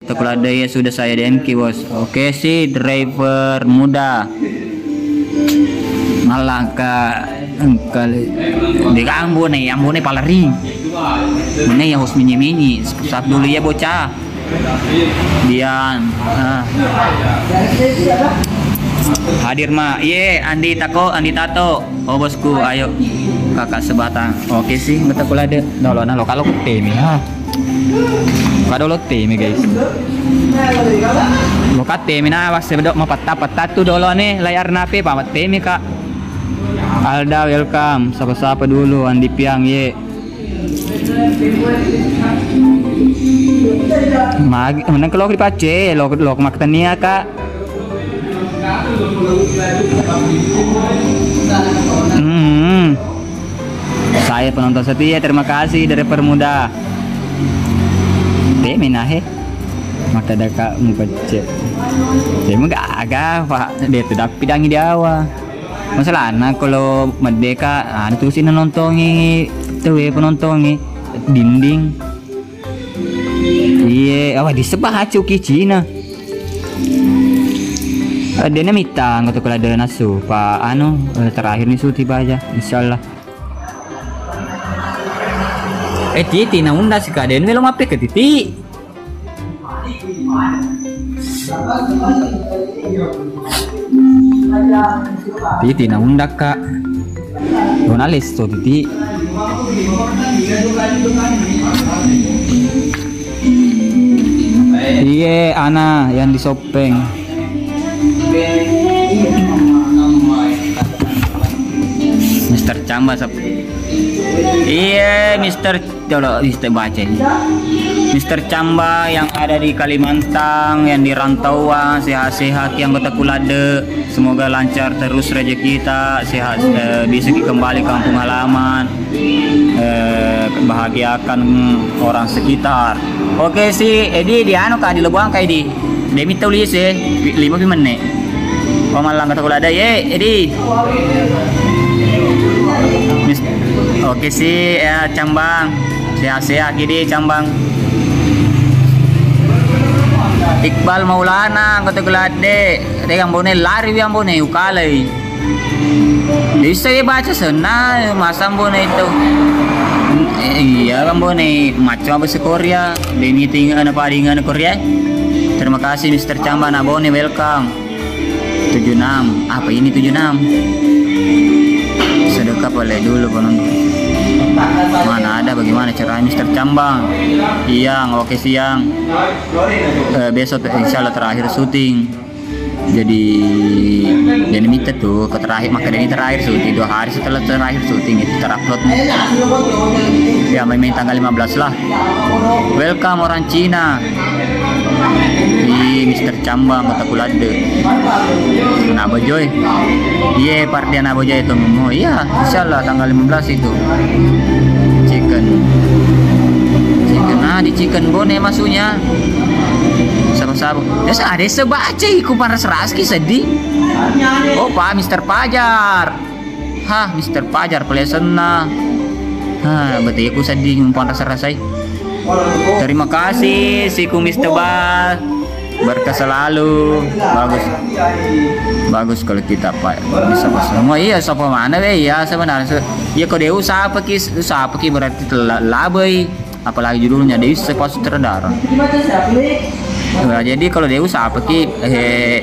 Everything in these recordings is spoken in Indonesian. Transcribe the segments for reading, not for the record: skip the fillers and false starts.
Tekulada ya sudah saya DMK bos. Oke sih driver muda. Malah kali di ambon nih palari. Mana yang harus mini saat dulu ya bocah. Dian. Hadir mah. Andi Tato. Oh bosku, ayo kakak sebatang. Oke sih, tekulada. Lo kalau temi ha. Kada lo temi guys. Lo temi na was sebedok mapata tu dolo nih layar nape pamat temi kak. Alda welcome. Sapa-sapa dulu Andi Piang ye. Menang kalau dipace lo maktania kak. Saya penonton setia, terima kasih dari Permuda. Menahe maka ada kak mupacet saya enggak agak pak dia tidak pidangi di awal masalah kalau merdeka terusin nontongi tuh penontongi dinding di sebelah cuki Cina dia minta nggak tahu kalau ada nasu pak terakhir nih suti aja insyaallah Titi na unda si kaden melo mape ke Titi. Titi na unda kak. Donalis to Titi. Iya Ana yang disopeng. Mister Camba Iya, Mister baca ini. Mister Camba yang ada di Kalimantan, yang di rantauan, sehat-sehat yang Tekulada. Semoga lancar terus rezeki kita, sehat bisa kembali kampung halaman. Bahagiakan orang sekitar. Oke sih, Edi di kak di Lebuang kayak di. Demi tulis 5 menit. Oh malah Tekulada ye, Edi. Oke sih ya Cambang sehat-sehat gini Cambang. Iqbal Maulana kata gelade yang bone lari yang bone ukalai bisa ya baca sana masa bone itu iya kan bone macam apa Korea demi tinggal apa dengan Korea. Terima kasih Mr. Cambang abone welcome 76 apa ini 76 sedekah boleh dulu penonton. Mana ada bagaimana caranya Mister Cambang oke siang besok insyaallah terakhir syuting jadi minta tuh ke terakhir maka ini terakhir syuting 2 hari setelah terakhir syuting itu terupload ya main tanggal 15 lah. Welcome orang Cina di Mister Cambang kota Kulade Nabojoy partian Nabojoy itu insyaallah tanggal 15 itu chicken di chicken bone masuknya sabu-sabu ya ada sebaca iku panas raski sedih pak Mister Pajar Mister Pajar pelesena berarti aku sedih panas rasai. Terima kasih siku Mister Bal berkah selalu bagus kalau kita bisa pas semua siapa mana sebenarnya kalau dia usaha peki berarti labai apalagi judulnya dia pas terdarah. Jadi kalau dia usaha peki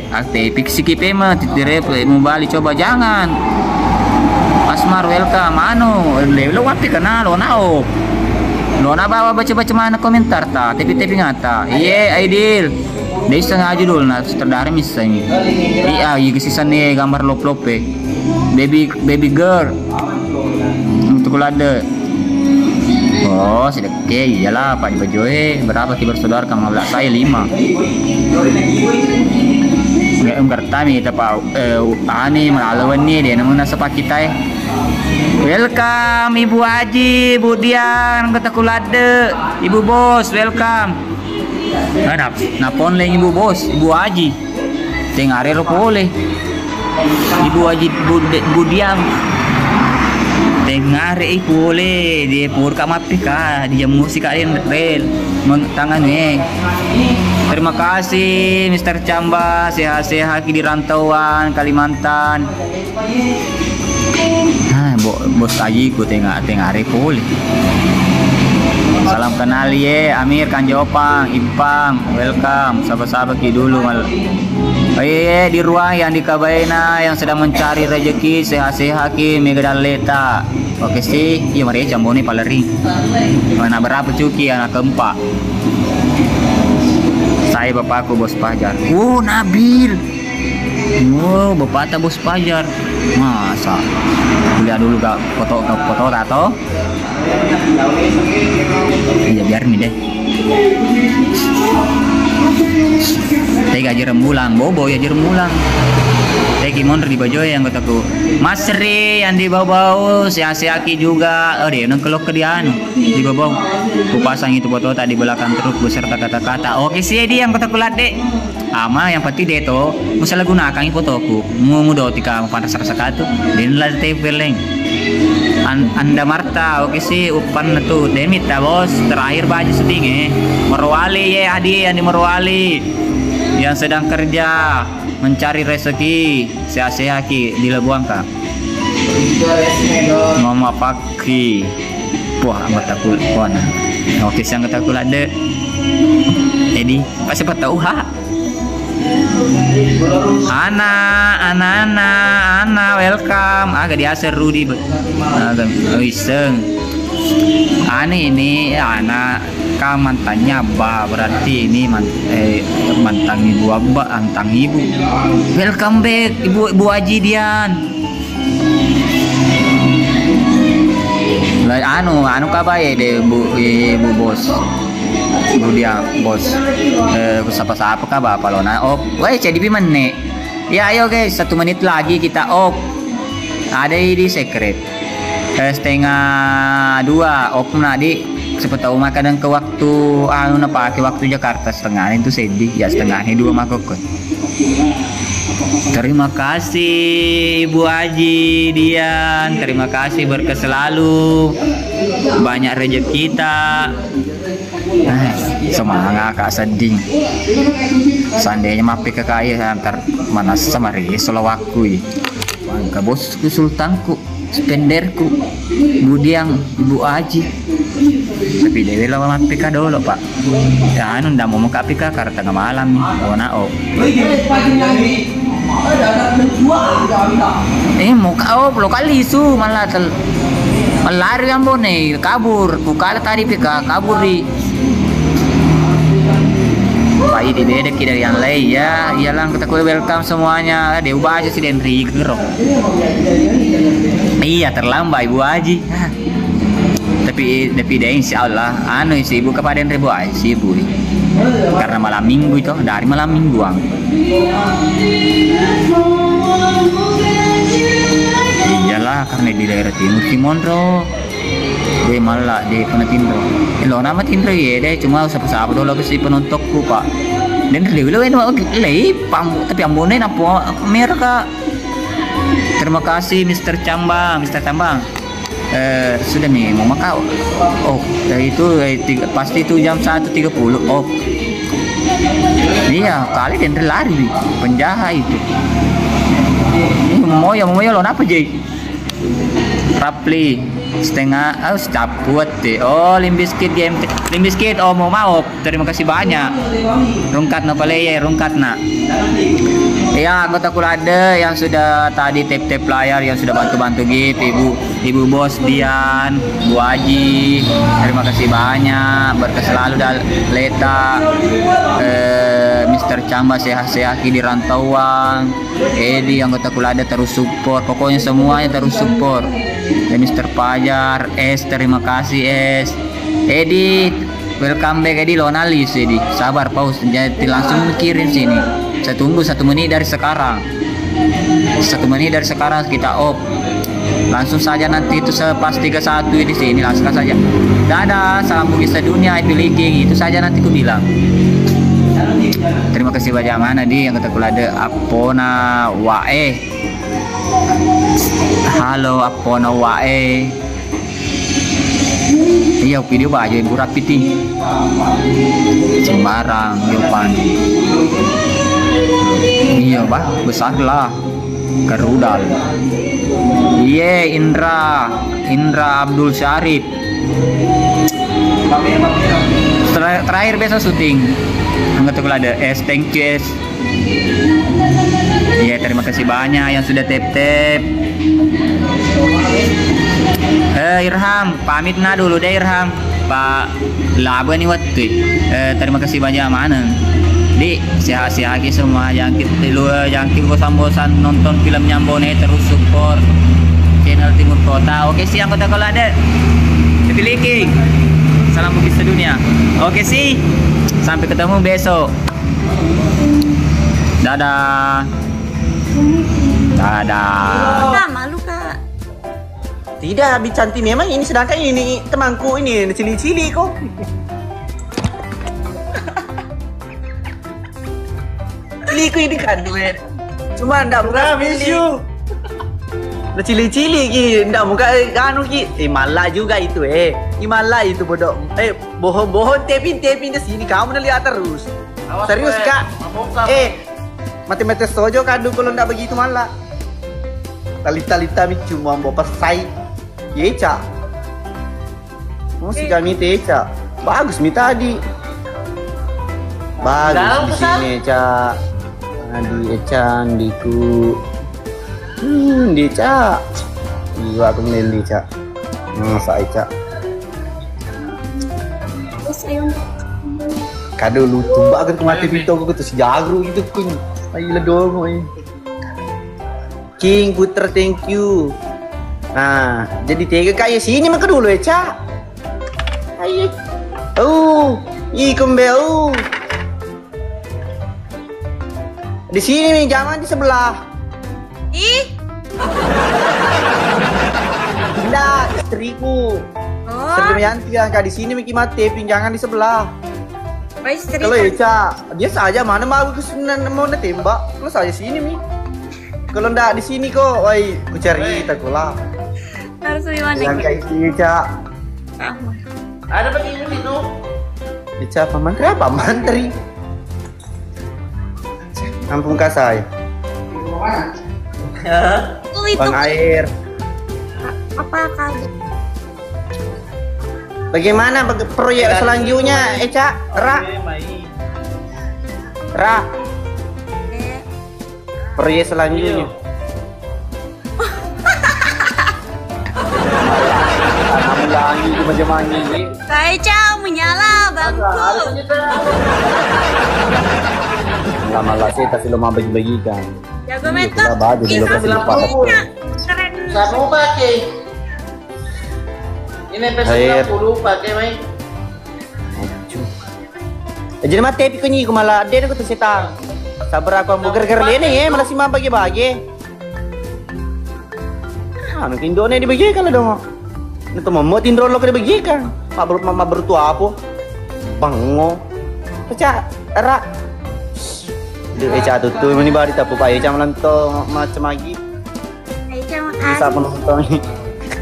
aktif piki pema titire mau balik coba jangan Asmar welcome lo wapi kenal lo bawa baca mana komentar tapi ngata Aidil dia sengaja dulu terdarah misalnya kesisan nih gambar lop baby girl untuk Kulada sedekah iyalah Pak Dibajoe berapa tiba saudara kamu belak saya 5 kami kita melawan nih dia namun sepak kita welcome Ibu Haji Bu Dian kota Kulade Ibu Bos welcome napon lagi Ibu Bos Ibu Haji tengah boleh Ibu Haji Bu Dian ngare boleh dia pur ka mapika dia musik kalian rel tangan terima kasih Mr. Camba sehat-sehat di rantauan Kalimantan. Bos Aji ku tengah hari boleh. Salam kenal ye Amir Kanjopang Ipang welcome sahabat-sahabat ki dulu mal. Di ruang yang dikabaina yang sedang mencari rezeki sehat-sehat ki Megadaleta. Oke sih, iya mari jambone paleri. Mana berapa cuki anak keempat. Saya bapakku Bos Pajar. Nabil. Bapak Bos Pajar. Masa? Kuliah dulu gak foto tato? Iya biar nih deh. Tega Jeremulang, bobo ya Jeremulang. Mon di baju yang kataku Mas Sri yang di bawah si juga dia nengkelok ke dia di bawah ku pasang itu foto tadi belakang truk beserta kata-kata oke sih dia yang kataku lade ama yang pasti dia tuh masalah gunakan fotoku mudah tika pantas rasa tuh dan lah TV Anda Marta oke sih upan tuh demit dah bos terakhir baju seding Merwali ya adi yang di Merwali yang sedang kerja mencari rezeki sehat-sehat ki di Labuan Kak. Mama pagi. Wah, betakul wana. Oke, sang betakul ada. Jadi, pas tahu ha. Ana, welcome. Agak dia seru di. Iseng. Ini anak mantannya berarti ini mantan ibu antang ibu. Welcome back ibu Haji Dian. Anu kabar ya deh ibu bos. Bu dia bos. Siapa kabar apa lo na? Jadi mana? Ya ayo guys 1 menit lagi kita ada di secret. Setengah 2 nadi seperti tahu kadang ke waktu pakai waktu Jakarta setengah itu sedih ya setengahnya 2 makokon. Terima kasih Ibu Haji Dian, terima kasih berkah selalu, banyak rezeki kita. Semangat kak sedih. Seandainya mapi ke kaya antar mana sama Solowaku. Bangka bosku sultanku. Spenderku Budiang Ibu Haji tapi dewe lawan PK dulu pak ya ndak mau muka PK karena tengah malam nih muka lo kali isu malah lari yang bone kabur buka tadi PK kabur di Pak di beda dari yang lain ya iyalah kita welcome semuanya dia ubah aja si Denri gerok. Iya terlambat Ibu Haji tapi deh insya Allah si ibu kepada Ibu Haji ibu karena malam minggu itu dari malam mingguan iyalah karena di daerah timur dia malah di penetindro lo nama tindro ya deh cuma siapa dulu si penontonku pak dan lo tapi ambonin apa mereka. Terima kasih Mr. Cambang sudah nih mau makau itu pasti itu jam 1.30 iya kali dan lari penjahat itu mau ya lo apa Jay Rapli setengah caput deh Limbiskit game Limbiskit mau terima kasih banyak rungkat ya anggota kulade yang sudah tadi tap layar yang sudah bantu gift ibu bos Dian Bu Haji terima kasih banyak berkah selalu Leta Mr. Camba sehat-sehat di rantauan Edi anggota kulade terus support pokoknya semuanya terus support dan Mr. Pajar terima kasih Edi welcome back Edi lonalis Edi sabar pause jadi langsung kirim sini saya tunggu 1 menit dari sekarang 1 menit dari sekarang kita langsung saja nanti itu pas 31 di sini langsung saja dadah salam bagi sedunia happy leaking itu saja nanti ku bilang terima kasih banyak mana di yang kata kulade Apona Wae halo Apona Wae Iya video ba aja ibu rapi ti. Sembarang Yopan. Iya bah besar lah. Kerudal. Iya Indra Abdul Syarif. Terakhir besok syuting. Enggak tahu ada thank you Iya terima kasih banyak yang sudah tap. Irham pamit dulu deh Irham Pak Laba nih waktu terima kasih banyak mana di sehat-sehat semua jangan bosan-bosan nonton film Nyambone terus support channel Timur Kota. Oke sih anggota kalau ada dipilih salam bukit sedunia. Oke sih sampai ketemu besok, dadah. Malu kak. Tidak, habis cantik memang ini, sedangkan ini temanku ini cili-cili kok. Ciliku ini kan duit. Cuma ndak muka miss you. Lah cili-cili ki, ndak muka anu ki. Malah juga itu malah itu bodoh. Bohong taping di sini kamu nak lihat terus. Serius kak. Mati-mati sojo kadu kalau ndak begitu malah. Talita mi cuma mau pasai. Eca, musik kami Eca, bagus mi tadi, bagus di sini Eca, di Eca, diku, di Eca, iya aku milih Eca, masa Eca, kado lu tumbak kan kemati pintu aku tuh si jagru gitu kun, ayo dong, King Putra thank you. Nah, jadi tiga kayak sini maka dulu ya, Cak. Ayo. Kembel. Di sini nih, jangan di sebelah. Ih. Tidak, istriku. Istri Yanti kan di sini Miki mati, jangan di sebelah. Kalau ya, Cak, biasa aja mana mau nembak. Kalau saya sini Mi. Kalau ndak di sini kok, woi, ku cari takulah. Harus gimana? Yang kayak gini, Cak. Ada begini itu. Cak, Pak Mantri. Ampun kak saya. Bang air. Apa kak? Bagaimana proyek selanjutnya, Cak? Ra. Proyek selanjutnya. Lagi macam ini. Kak Eca menyala bangku. Lama-lama saya kasih lomba bagi-bagikan. Jago metok. Keren. Satu pakai. Ini PS10 pakai mai. Jadi mati tapi kunyi ku malah ada aku tuh setang. Sabar aku ambil ger-ger ini malah si mah bagi-bagi. Mungkin dona dibagi kalau dong. Itu mau tindro lo kena bagikan. Mama bertua apa? Bango. Pecah, era. Duh, Eca tuh ini bari tapu Pak Eca melanto macam lagi. Eca Bisa makasih. penonton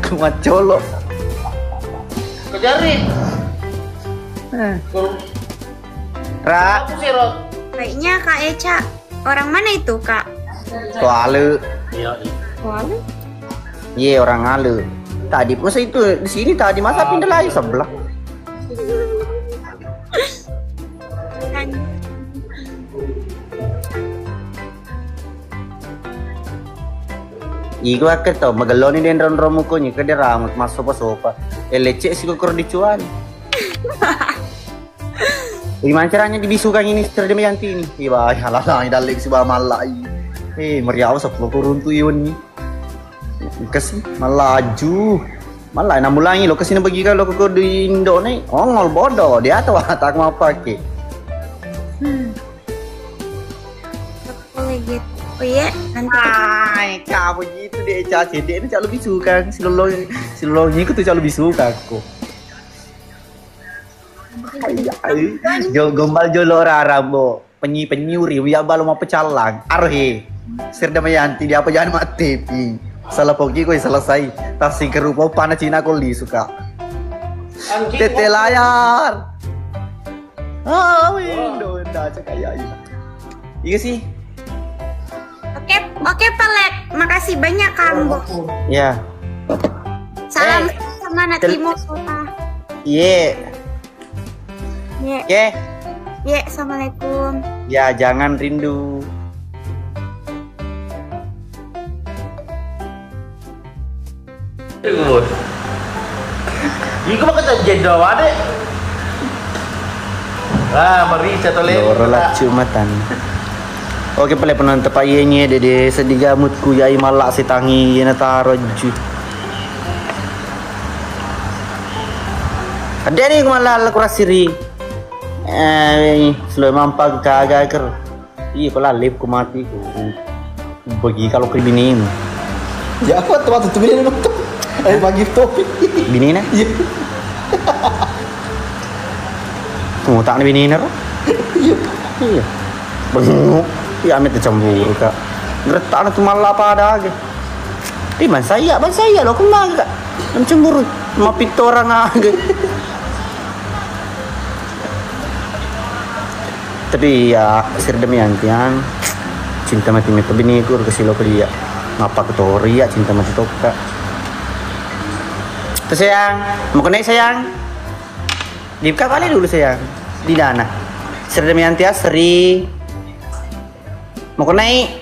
kumat colo. Kejari. Ra. Baiknya Kak Eca. Orang mana itu Kak? Soale. Walu. Iya orang Alu. Tadi masa itu di sini tadi masa pindah lagi sebelah. Kan. Iku aket tau magaloni den ron muko ni kada ramut mas sopa. Lecek sih kok dicuan. Gimana caranya dibisukan ini Serdem Yanti ini? Iya, halah dalek si malai. Meriaw sa kurun tu yun ni. Kasi malaju. Malah enam bulan ini lo kesini bagi kalau kau di Indo nih, ngol bodoh dia tuh tak mau pakai. Boleh gitu. Oh iya, nanti. Kamu gitu deh, caci dia ini lebih suka silolongnya itu tuh lebih suka aku. Gombal jolo rambo penyi-penyuri ya balu mau pecalang arhe Serdem Yanti dia apa jangan mati salah pogi kau selesai tasing kerupa panah Cina kau li suka Tete layar. Ah, window cakaya. Iya sih. Oke Pelek, makasih banyak Kang Bos. Ya. Salam sama Natimo Sota. Ye. Ye, assalamualaikum. Ya, jangan rindu. Iko makan jendol ada. Mari satu Dorolah cumatan. Oke, pale penonton payenya dede sedih gamutku yai malak sitangi yana taroju. Ada nih malah kurasiri. Selalu mampak kagak ker. Iya kalau lip ku mati ku. Bagi kalau ke bini. Ya aku tempat itu bini nonton. Ayo bagi topik. Bini na? Iya. Kamu tak ada bini na? Iya. Bengok. Ya amit cemburu kak. Geretak tu malah pada aja. Ban saya loh kemana kak? Cemburu. Mau pintu orang aja. Tapi ya sir demi antian cinta mati mati bini kur kesilo ke dia. Ngapa ketori ya cinta mati toka. Tuh sayang, mau naik sayang. Dibuka kali dulu sayang. Di dana. Sir demi antia seri. Mau naik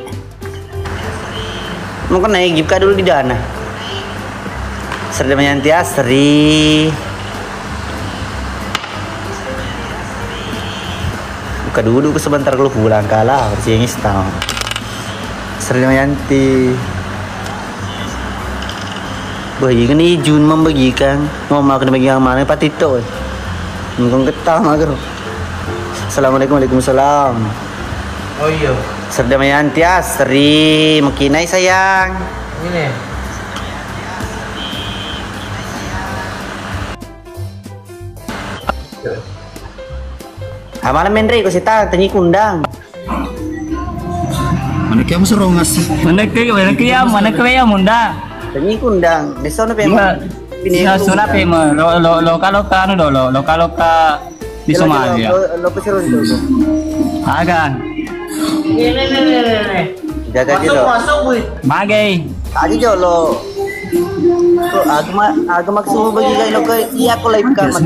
gipka dulu di dana. Serdamanya nanti asri. Buka dulu sebentar kalau pulang kalah bersih yang istang. Serdamanya nanti. Bagi ini Jun membagikan mau makan bagi yang mana patito. Mungkin ketah mager. Assalamualaikum waalaikumsalam. Oh iya. Serdamayan Asri makinai sayang. Ini. Amalan menre ko sita tanyi kundang. Mana kamu serongas? Mana kaya munda. Tanyi kundang. Desono pe Iya, suna pe mo loka ano do loka di Somalia. Lo pesirun dulu. Aga. Nih. Jaga gitu. Masuk, Bui. Bagay. Aji jolo. So agama semua bagi kayo ko iya ko live ka lo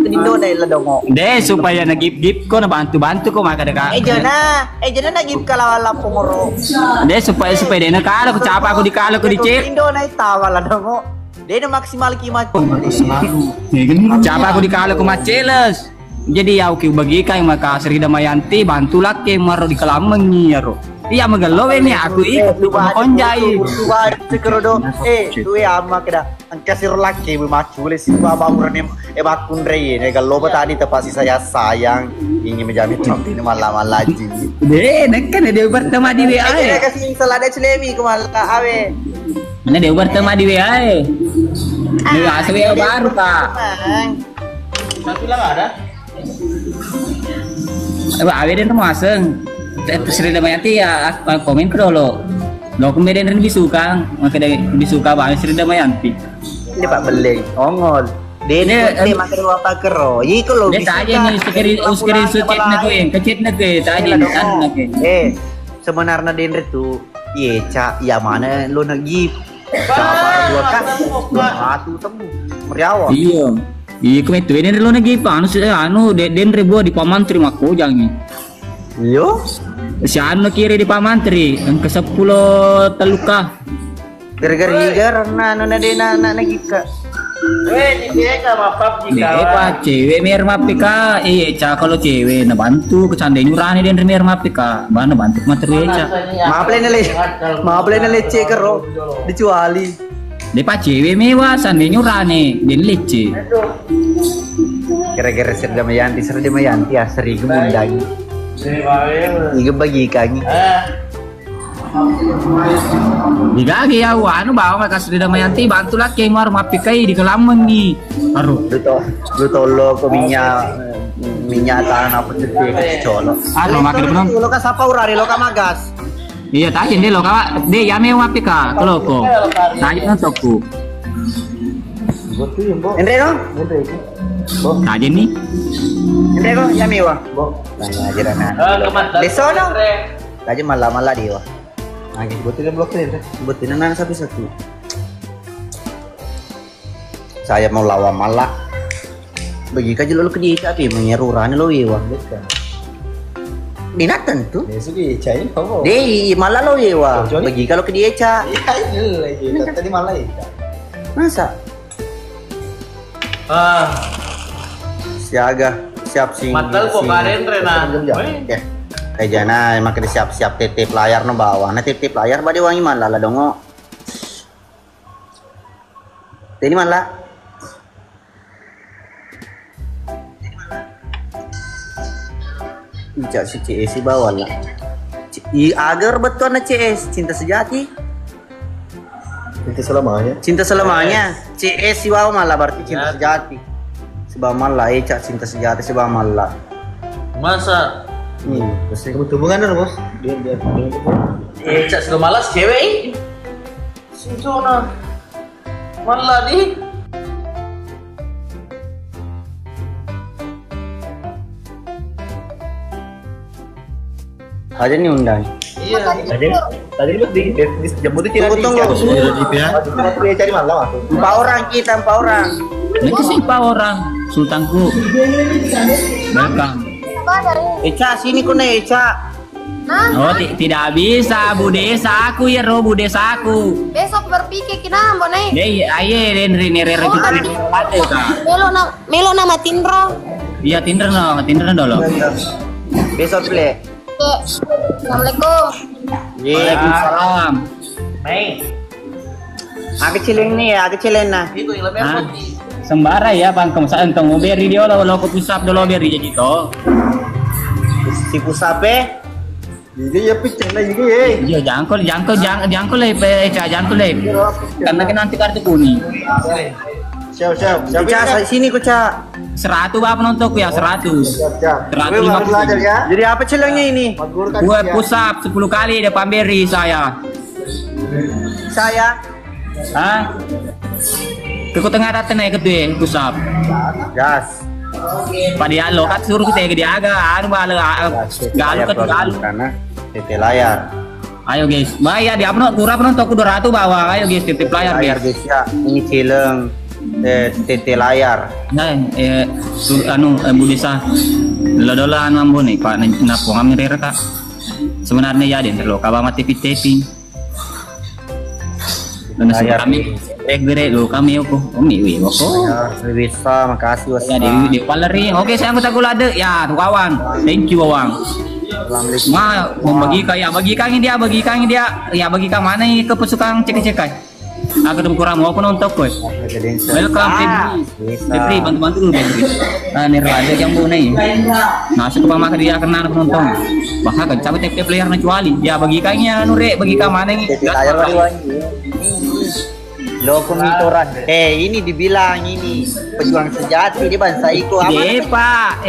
kedindo na ila dongo. De supaya nagip-gip ko nabantu-bantu ko makadaka. Jana nagip ka lawala pumuro. De supaya de nakala ko chapa ko di kala ko di chat. Kedindo na itawa la dongo. De na maksimal kimat. Chapa ko di kala ko macheles. Jadi yaw ki bagi kay makasri damayanti bantulah ke maro di kalamang niaro. Iya magalo ini aku ikut konjai. Tuwa sekerodo tuwe ama kada ang kasir laki macule si baba urane bakundre ne gallo tadi tepasi saya sayang ingin menjamin cinta malam lagi. De nakkan dia bertemu di WA. Dia kasih salada celemi kemala awe. Mana dia bertemu di WA. Di WA baru kak. Satu lah ada. Awe dia mau aseng. Sri Damayanti ya komen ke dulu. Lo kemudian bisa kan, makanya bisa banget Sri Damayanti. Ini Pak Beleng, ongol. Dia makan apa kero? Iya kalau bisa aja nih screenshot chatnya gue, kechatnya gue, tak aja nih. Sebenarnya Denre tuh, cak, ya mana lo nagip? Siapa dua kan? Satu temu, meriawa. Iya, kemarin tuh Denre lo nagip, Denre buat di pamantri mako jangan. Iya. Si anu kiri di pamantri, yang ke-10 teluka. Gara-gara karena nona dena nagip ka. Ini dia nggak mapap jika. Cewek mir mapika, Ca kalau cewek na bantu kecandai nyurani dan mir mapika, mana bantu materi Ca. Maaf le lece kero dicuali. Depa cewek mewah sandai nyurani dan lece. Gara-gara Serdamayanti asri gemundang. Iga bagi kami. Digagi ya, anu bawa ka Sri Damayanti bantulah ke mar mapikai di kelaman ni. Aduh. Lu tolo ko minyak tanah apa cetek ke colo. Aduh makin belum. Lo ka sapa urare lo ka magas. Iya tadi lo ka de ya me mapika keloko. Tanya nontoku. Betul ya, Mbok. Endre no? Endre itu. Mbok. Aja nih. Endre ko, yami wa. Mbok. Tanya aja Rana. Kemat. Leso no? Kaja mala-mala dia wa. Lagi betul ya blok Endre. Sebutin anak satu-satu. Saya mau lawan malah. Bagi kaji lo ke dia tapi menyeruran lo ya wa. Binatan tuh. Ya sudah, cai apa? Dei malah lo ya wa. Bagi kalau ke dia ca. Iya ini lagi. Tadi malah ya. Masa? Siaga, siap sih. Matal kok karen Rena. Ya. Kayak jana makin siap-siap titip layar no bawah. Nah titip layar badi wangi malah lah dongo. Ini malah. Ijak si CS bawah lah. Agar betul na CS cinta sejati. Itu selamanya. Cinta selamanya. CS si bawah malah berarti cinta sejati. Sebab malah Eca cinta sejati sebab malah. Masa Terus kamu hubungan dong, Bos. Dia. Cak sudah malas cewek. Sujona. Malah di. Aja nih undang. Iya. Tadi lu di jemput itu Tunggu. Gitu ya. Dia cari malam aku. 4 orang kita, 4 orang. Nanti siapa orang? Sultanku. Welcome. Eca sini kau nih Eca. Oh, tidak bisa, Bu Desa aku ya, Bu Desa aku. Besok berpikir kita mau naik. Deh, aye, Renre Melo nama Tindro. Iya, Tinder dulu. Besok play. Oke. Assalamualaikum. Waalaikumsalam. Mei. Aku cilin nih, aku cilin nah. Itu yang lebih Ah, putih. sembara ya, Bang. Saan tong beri dia lo ko pusap dulu beri jadi to. Si pusape. Jadi ya picen lah juga ya. Iya, jangkol le, jangkol le. Karena kan nanti kartu kuning. Siap. Eca sini ku Ca. 100 Bapak penontonku ya, 100. Siap. 150. ya. Jadi apa cilangnya ini? Gue pusap 10 kali depan beri saya. Saya. Hah? Ke tengah datang naik kedua pusap. Gas. Padahal lo kan suruh kita ke dia agak anu bala galu ke galu. Karena TT layar. Ayo guys, bayar di upload kurang penonton ku 200 bawah. Ayo guys, titip layar Layar biar. guys ya. Ini cileng. TT layar. Nah, Bu Desa. Lodola anu ambo nih, Pak napong kami reka. Sebenarnya ya den lo kabang mati TV. Dan kami bere lo kami ko. Umi ko. Bisa, makasih Ya di paleri. Oke, saya anggota gulade. Ya, tuh kawan. Thank you, Bawang. Assalamualaikum. Mau bagi kang dia. Ya bagi kang mana ini ke pesukang cek-cekai. Aku tuh kurang mau penonton kok. Welcome Febri, bantu dulu Febri. Nah, ini ada yang bu nih. Nah, suka maka dia kenal penonton. Bahkan kan cabut TP player kecuali. Ya bagi kangnya nure, bagi kang mana ini. TT layar wangi. Loko mitoran. Ini dibilang ini pejuang sejati di bangsa itu apa?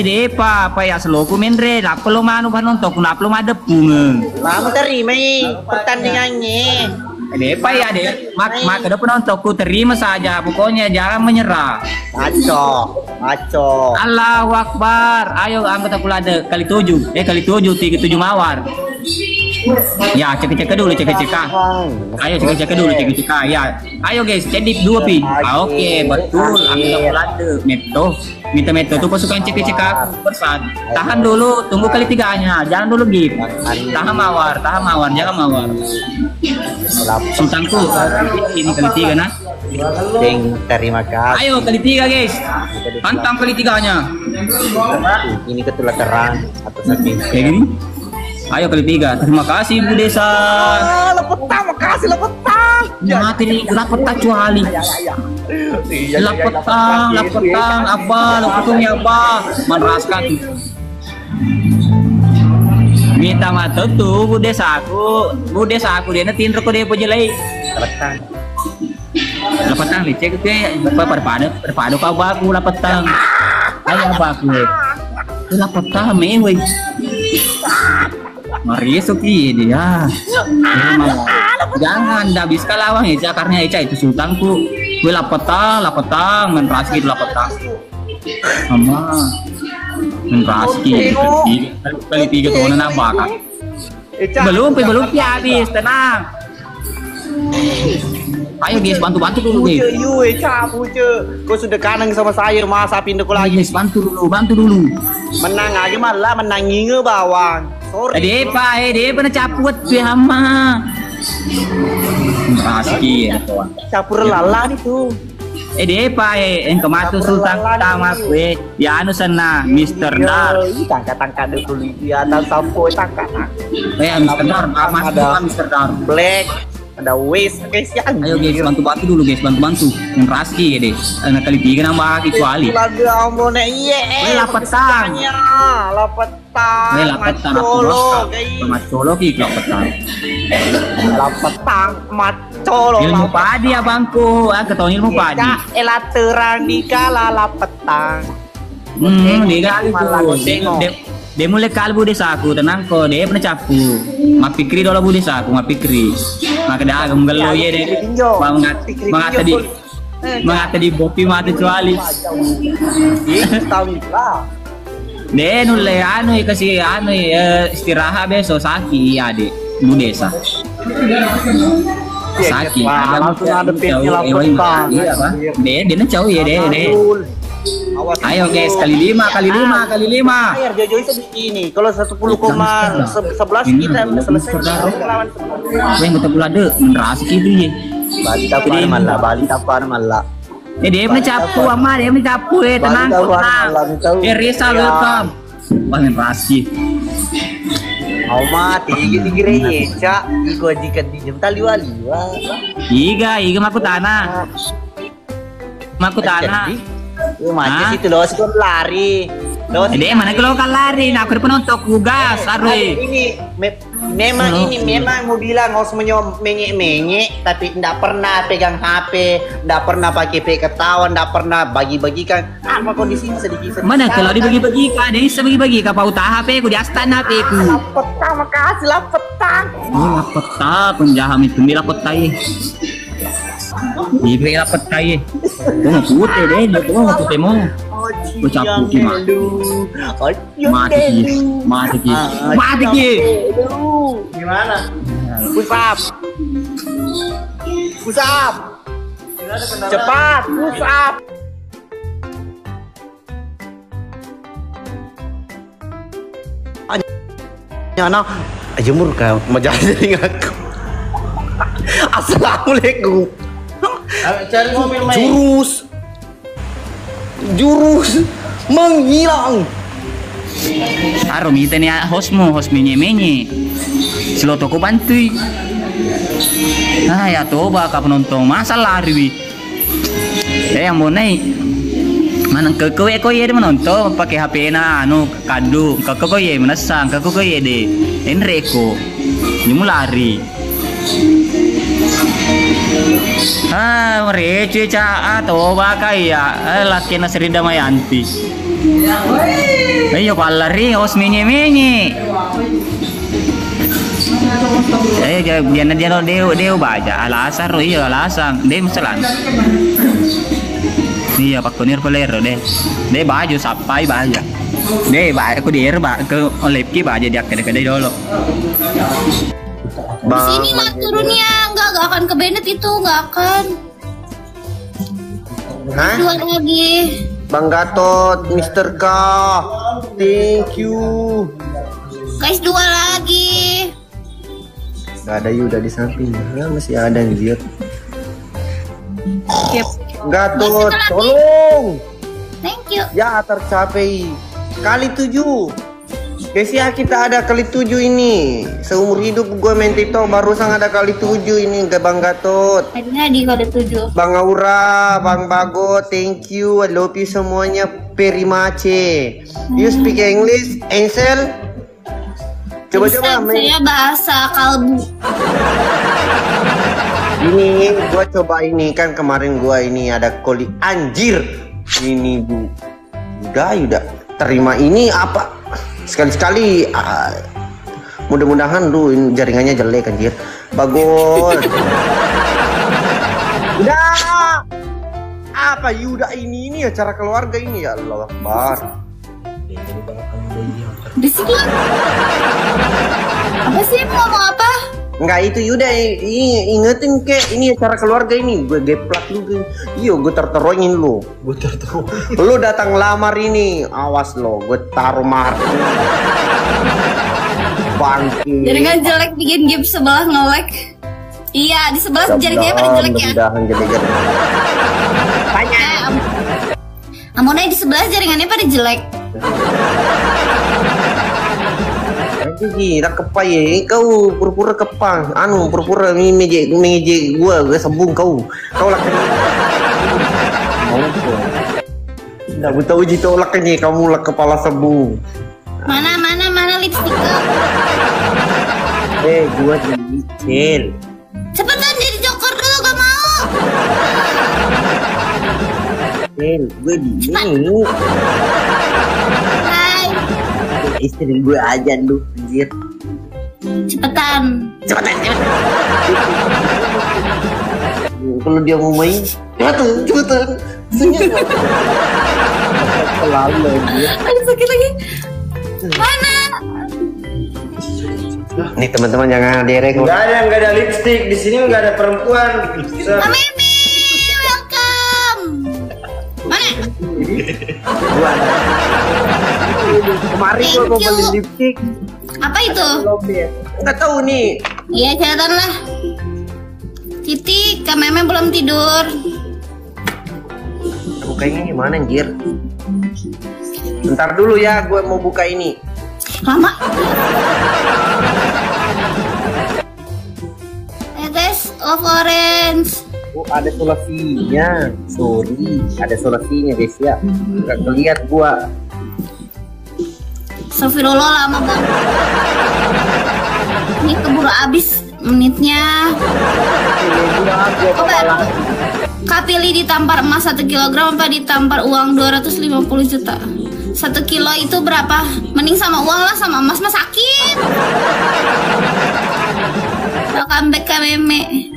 Depa, apa ya seloku mendre, apa lo manu penonton, kenapa lo madep bunga? Kamu terima pertandingannya. Depa ya mak ada penonton ku terima saja, pokoknya jangan menyerah. Maco. Allahu Akbar, ayo anggota kulade kali 7, 37 mawar. Ya cek dulu cek. Ayo cek dulu cek. Ya, ayo guys, cedip 2 pi. Oke, betul. Anggota kulade meto tuh pasukan cek persat. Tahan dulu, tunggu kali 3-nya. Jangan dulu gip. Tahan mawar, jangan mawar. Sultanku, ini kali 3 nah. Terima kasih. Ayo kali 3 guys. Pantang kali 3-nya. Ini ketulah terang atau saking. Kayak gini. Ayo kali 3. Terima kasih Bu Desa. Lepetang, makasih lepetang. Mati nih, lapetang cuali. Lapetang, apa? Lapetungnya apa? Meraskan. Minta mata tuh Bu Desa aku dia nanti intro ko dia pejelai. Lapetang licek ke perpadu kau baku lapetang. Ayo baku. Lapetang mewah. Mari suki dia. Jangan habis kalawang Eca karena Eca itu sultanku. Gue lapetang, main raski itu lapetang. Sama. Main raski. Kali 3 tuh nambah kan. Belum habis, tenang. Ayo guys, bantu dulu guys. Kau sudah kangen sama saya, masa pindah kau lagi. Guys, bantu dulu. Menang aja malah, menang nginge bawang. Sorry. Dia caput tuh hama. Raski ya kawan. Capur lala itu. Yang kematu sultan sama gue. Ya anu sana, Mr. Dar. Tangka dulu di atas sampo tangka. Mr. Dar, ada Mr. Dar. Black, ada West, guys ya. Ayo guys, bantu dulu guys, bantu. Yang raski ya deh. Anak kali 3 nambah kecuali. Lagi ampun iya. Lapetang. Lapetang. Macolo, Macolo ki lapetang. Lapetang, macolo. Ilmu padi abangku, ketemu ilmu padi. Elaterang dikala lapetang. Dia mulai kalbu desaku, tenang kok, dia pernah capu. Mak pikri dulu bu desaku, mak pikri. Maka dia agak menggelo ya deh. Mengata di bopi mata kecuali. Dia nulai kasih istirahat besok sakit adik bu desa. Sakit. Langsung ada pinnya lapetang. Dia jauh ya deh. Ayo guys, kali 5. Air Jojo itu begini. Kalau 10,11 kita selesai lawan. Yang betul pula deh, meneras gitu ya. Bali tapar malah. Dia mencapu ama, dia mencapu tenang. Risa welcome. Wah meneras gitu. Mati tinggi cak. Iko jika dijem tali wali. Iga maku tanah. Macam situ loh, situ lari. Dia mana kalau kan lari, nak aku penonton kugas, arwe. Memang mau bilang harus menyok tapi tidak pernah pegang HP, tidak pernah pakai ketahuan, tidak pernah bagi-bagikan. Apa kondisinya sedikit. Mana kalau dibagi-bagikan, dia bisa bagi-bagikan pauta HP ku di astana HP ku. Lapetang, makasih lapetang. Lapetang, penjaham itu ni lapetang. Ibe lapet kaya. Kau mau putih deh, kau mau putih mau. Kau capu gimana? Mati. Gimana? Pusap. Cepat, pusap. Nyana, jemur kau, majah jadi ngaku. Assalamualaikum. Cari mobil main. Jurus menghilang. Arom kita ni hostmu menye. Seloto ko bantui. Ya toba ka penonton masa lari. Yang mau naik. Manang kau ye menonton pakai HP na kadu. Kau ye menasang, kau ye de. Enreko. Ni mulari. Merece toba kaya laki na Serida Mayanti. Ayo palari os menye. Dia baca alasan alasan dia masalah. Iya pak konir pelero deh. Dia baju sapai baja. Dia aku dia ke olepki baja dia kedai dulu. Sini lah turunnya, enggak akan ke Bennett itu, enggak akan. Dua lagi. Bang Gatot, Mr. K, thank you. Guys, 2 lagi. Gak ada Yuda di samping, masih ada anjir. Gatot, tolong. Thank you. Ya tercapai kali 7. Guys ya kita ada kali 7 ini. Seumur hidup gue main TikTok barusan ada kali 7 ini ke Bang Gatot. Akhirnya di kali 7. Bang Aura, Bang Bago, thank you. I love you semuanya. Perimace. You speak English, Ansel? Coba Saya bahasa kalbu. Ini gua coba ini kan kemarin gua ini ada koli anjir. Ini Bu. Udah terima ini apa? Sekali-sekali mudah-mudahan lu jaringannya jelek anjir. Bagus. Udah. apa? Yuda ini acara keluarga ini ya Allah Akbar. Di sini. Apa sih mau ngomong apa? Enggak itu Yuda ingetin ke ini acara keluarga ini gue geplak lu. Iyo gue terterongin lu. Gue tertawa. Lu datang lamar ini, awas lo, gue taruh mahar. Bangki. Jaringan jelek bikin game sebelah nge-lag. Iya, di sebelah jaringannya pada jelek ya. Mudah-mudahan jelek. Tanya. Amonnya di sebelah jaringannya pada jelek. Nanti tak kepai kau pura-pura kepang, pura-pura mengejek gua sembung kau laki. Nggak gue tahu tolak ini kamu lah kepala sembung. Mana lipstick? Gua jadi Cepetan jadi joker dulu, gak mau. gue di sini. Hai. Istri gue aja lu, anjir. Cepetan. Kalau dia mau main, cepetan. Selalu anjir. Aduh, sakit lagi. Mana? Nih teman-teman jangan derek. Enggak ada lipstick di sini, enggak ada perempuan. Mimi, welcome. Mana? Gua kemarin gua mau beli lipstick. Apa itu? Nggak tahu nih. Iya, catatan lah. Titi, Kak Meme belum tidur. Bukanya gimana anjir? Bentar dulu ya, gue mau buka ini. Lama. Test of orange. Oh, ada solusinya. Sorry, ada solusinya guys ya. Nggak ngeliat gua. Astagfirullah, lama banget. Ini keburu habis menitnya. Coba Kak pilih ditampar emas 1 kilogram apa ditampar uang 250 juta? 1 kilo itu berapa? Mending sama uang lah, sama emas mah sakit. Welcome back Kak Meme.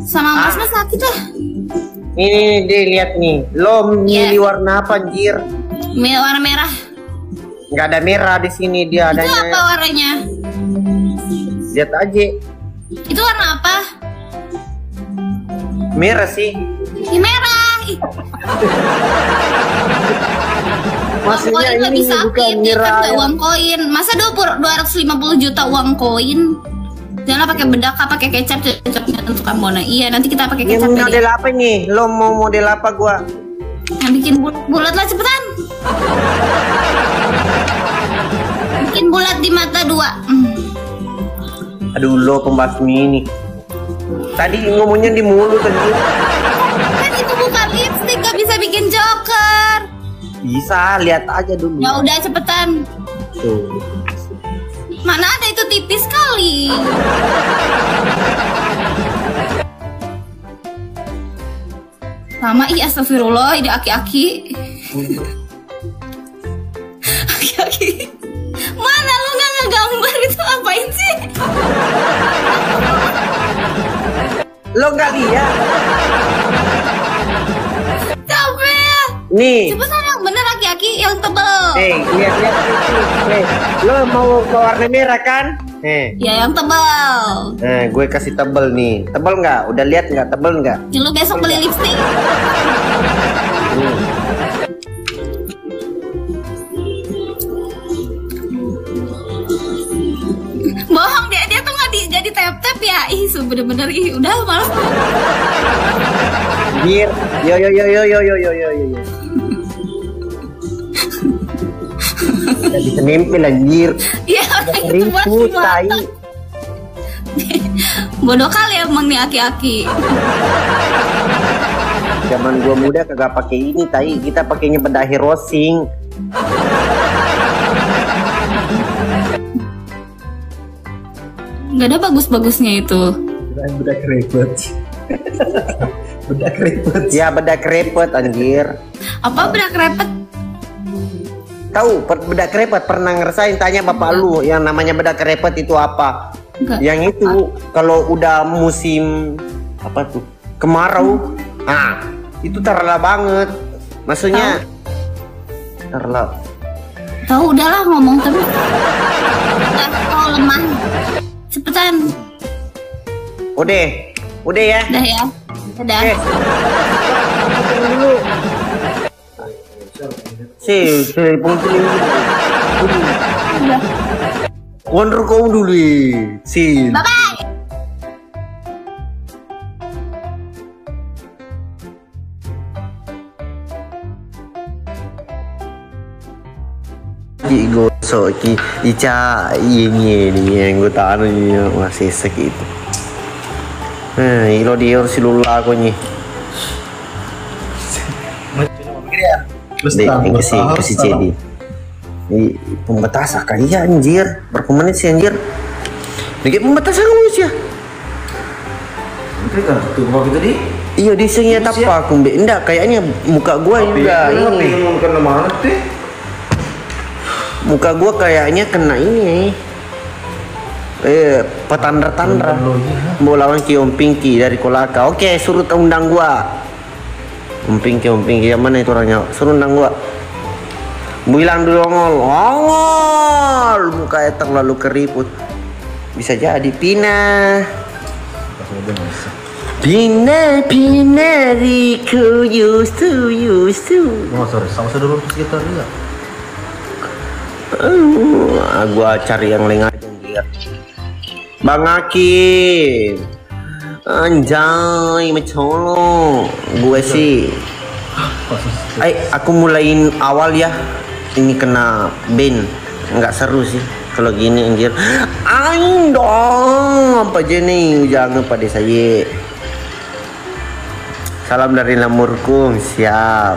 Sama emas mah sakit lah. Ini deh lihat nih. Lo milih warna apa anjir? Warna merah. Nggak ada merah di sini, dia Itu adanya. apa warnanya? Lihat aja. Itu warna apa? Merah sih. Ini merah. Ih. Uang Maksudnya koin nggak ini bisa bukan aktif, ya kan merah. nggak uang koin. Masa 250 juta uang koin? Jangan pakai bedak, pakai kecap cocoknya untuk Ambona. Iya, nanti kita pakai Ini kecap. model apa nih? Lo mau model apa gua? Yang bikin bulat lah, cepetan. Bikin bulat di mata 2. Aduh, lo pembasmi ini. Tadi ngomongnya di mulut tadi. Kan itu bukan lipstick, gak bisa bikin joker. Bisa, lihat aja dulu. Ya udah cepetan. Tuh. Mana ada itu tipis sekali. Lama astagfirullah, ini aki-aki. Aki-aki. Mana lu nggak ngegambar itu apain sih? Lo nggak lihat? Capek. Nih. Cepetan yang bener aki-aki yang tebel. Lihat. Lo mau ke warna merah kan? Ya yang tebel. Gue kasih tebel nih. Tebel nggak? Udah lihat nggak? Tebel nggak? Ya, lu besok beli lipstick. Bohong dia tuh nggak jadi tap ya. Ih, bener-bener udah malas. Anjir. Yo. Udah bisa nempel anjir. Iya, itu buat Ribut tai. Bodoh kali emang nih aki-aki. Zaman gua muda kagak pakai ini tai, kita pakainya bedahi rosing. Nggak ada bagus-bagusnya itu. Bedak repot. Bedak repot. Ya bedak repot anjir. Apa bedak repet? Tahu bedak repot pernah ngerasain? Tanya bapak lu yang namanya bedak repot itu apa? Enggak. Yang itu kalau udah musim apa tuh kemarau, nah Itu terla banget. Maksudnya terla. Tahu udahlah ngomong terus. Udah lemah. Cepetan. Udah ya. Udah ya. Udah. Telepon dulu. Wonder kau dulu. Bye bye. Gosok Ica ini yang gue tahu nih masih segitu. Ilo dia harus lula aku nih. Kasih jadi. Pembatasan kaya anjir. Berapa menit sih anjir? Dikit pembatasan lu sih ya. Iya di sini apa aku enggak kayaknya muka gua juga ini. Kena mana tuh? Muka gua kayaknya kena ini. Petandra-tandra. Mau lawan Om Pinky dari Kolaka. Oke, suruh undang gua. Om Pinky yang mana itu orangnya? Suruh undang gua. Bilang dulu ongol. Mukanya terlalu keriput. Bisa jadi Pina Riku used to. Oh sorry, sama saya dulu sekitar juga. Gua cari yang lain aja dia. Bang Hakim, anjay mencolok. Gue sih, aku mulain awal ya. Ini kena ban, nggak seru sih kalau gini anjir. Aing dong, apa aja nih, jangan pada saya. Salam dari Lamurkung, siap.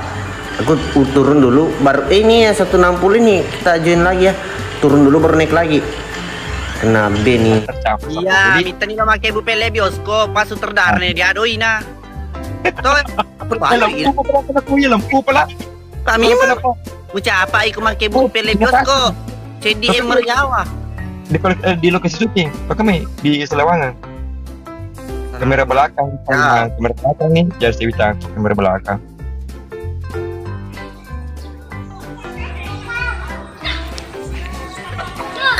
Aku turun dulu, baru ini ya 160 ini kita join lagi ya. Turun dulu baru naik lagi. Kena ban nih. Iya, minta nih sama kayak bupele bioskop pas terdarne dia doi na. Tuh, lampu pala. Kami ucap apa iku make bupele bioskop. CDM Merjawa. Di lokasi syuting, kami di Selawangan. Kamera belakang, kamera belakang nih, jadi saya bilang kamera belakang.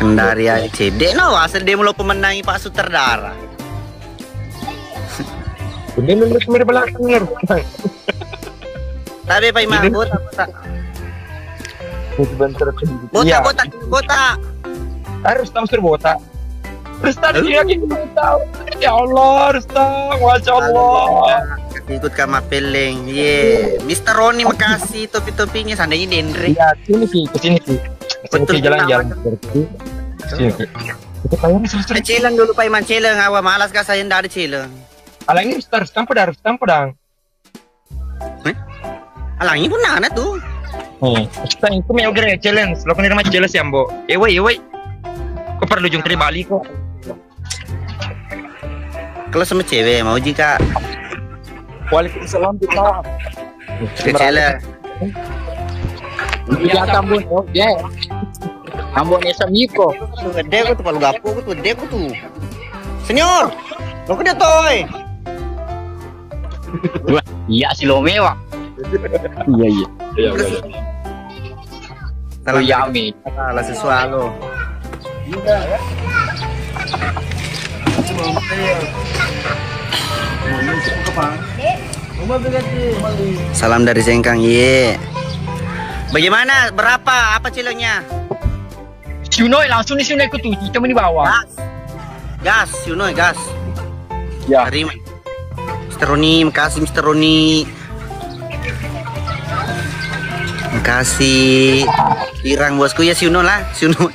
Kendaria CD no asal dia mulu pemenangi Pak Sutradara. Udah nunggu kamera belakang ya. Tapi Pak Imam bota. Bota. Harus tahu bota. Rustam lagi tahu. Ya Allah, Rustam, masya Allah. Ikut ke Mapeleng, Mister Roni makasih topi-topinya seandainya Dendre. Ya, sini sih, kesini sih. Betul jalan-jalan. Sini. Kita tayang selesai. Cileng dulu Pak Iman Cileng, awal malas kah saya ndak ada Cileng. Alangi Rustam pedang. Alangi pun nana tuh. Rustam itu mau gerak challenge, lo kan nama challenge ya, Mbok. Woi. Kok perlu jung kali balik kok. Kalau sama cewek mau jika Waalaikumsalam kita. kecil Iya tambun oke. Ambon esa miko. gede aku tuh palu gapo aku tuh gede aku tuh senior lo gede toy Iya si lo mewah. Iya. salah Yami. salah sesuatu salam dari Sengkang bagaimana berapa apa cilengnya Sunoi langsung di sini tuh cuma di bawah. gas Yunoy gas Ya. terima Mr. Roni makasih Mr. Roni makasih irang bosku ya si Yunoy lah si Yunoy